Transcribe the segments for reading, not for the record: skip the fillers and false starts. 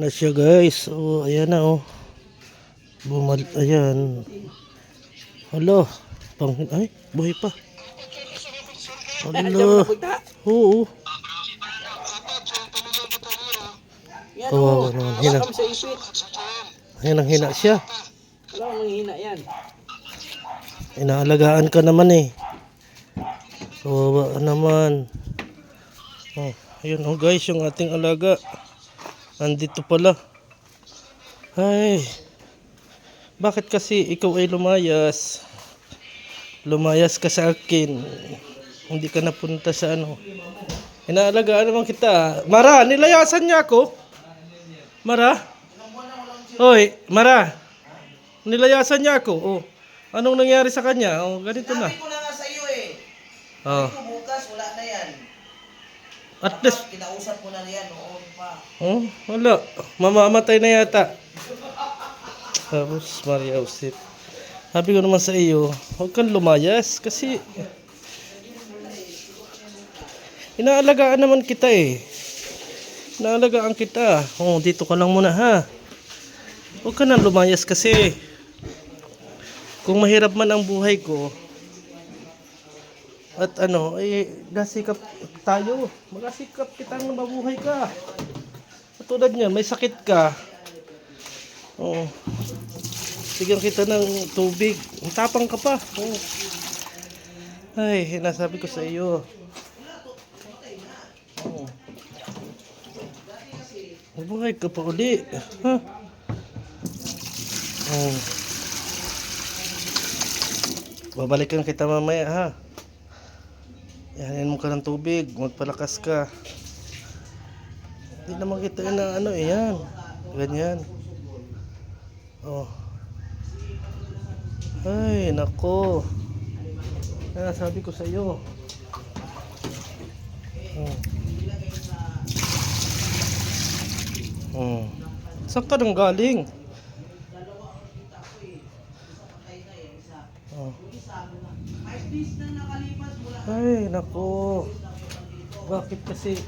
Na siya guys. Oh, ayan na oh. Ayan. Hala. Ay, buhay pa. Hala. Oo. Kawawa naman. Hina. Hinang-hina siya. Wala kang manghihina yan. Inaalagaan ka naman eh. Kawawa naman. Oh, ayun oh guys, yung ating alaga. Andito pala. Ay. Bakit kasi ikaw ay lumayas? Lumayas ka sa akin. Hindi ka napunta sa ano. Inaalagaan naman kita. Mara, nilayasan niya ako. Mara? Hoy, Mara. Nilayasan niya ako. Oh. Anong nangyari sa kanya? Oh, ganito na. Sabi ko na nga sa iyo eh. Oh. Sabi ko bukas wala na yan. At least, Kinausap ko na yan noon pa. oh, wala. Mamamatay na yata. Tapos, Maria Josep. Sabi ko naman sa iyo, huwag kang lumayas kasi inaalagaan naman kita eh. Inaalagaan kita. Oh, dito ka lang muna ha. Huwag ka nang lumayas kasi kung mahirap man ang buhay ko at ano, eh, gasikap tayo. Magasikap kitang mabuhay ka. Katulad niya, may sakit ka. Oh. Bigyan kita ng tubig. Tapang ka pa. Oh. Ay, nasabi ko sa iyo. Oh. Mabuhay ka pa uli. Ha? Oh. Babalikan kita mamaya ha. Yahanin mo ka ng tubig. Magpalakas ka. Hindi naman kita na ano eh yan. Ganyan. Oh. Ay, nako. Kaya sabi ko sa iyo. Saan ka nang galing? Oh. Ay, nako. Bakit kasi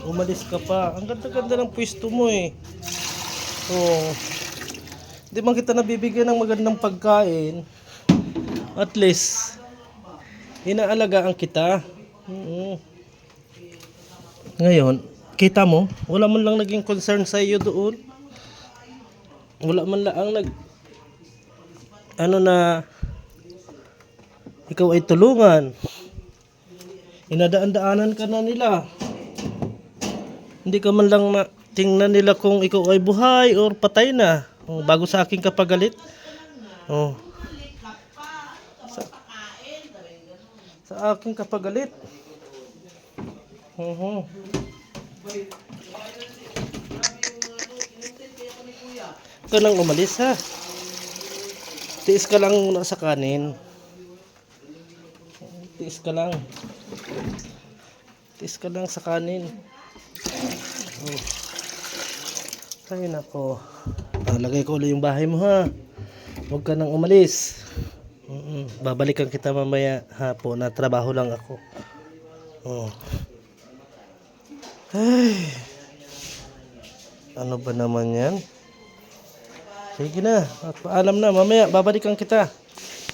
umalis ka pa? Ang ganda-ganda ng pwesto mo eh. Oh. Hindi man kita nabibigyan ng magandang pagkain. At least inaalagaan kita. Ngayon, kita mo, wala man lang naging concern sa iyo doon. Wala man lang ano na ikaw ay tulungan. Inadaan-daanan ka na nila. Hindi ka man lang tingnan nila kung ikaw ay buhay or patay na. Oh, bago sa aking kapagalit. Oh. Sa aking kapagalit. Huwag ka nang umalis ha. Tiis ka lang muna sa kanin. Tiis ka lang. Tiis ka lang sa kanin. Oh. Ay nako. Lagay ko ulit yung bahay mo ha. Huwag ka nang umalis. Babalikan kita mamaya hapon na trabaho lang ako. Oh. Ay. Ano ba naman yan? Sige na. At paalam na. Mamaya babalikan kita.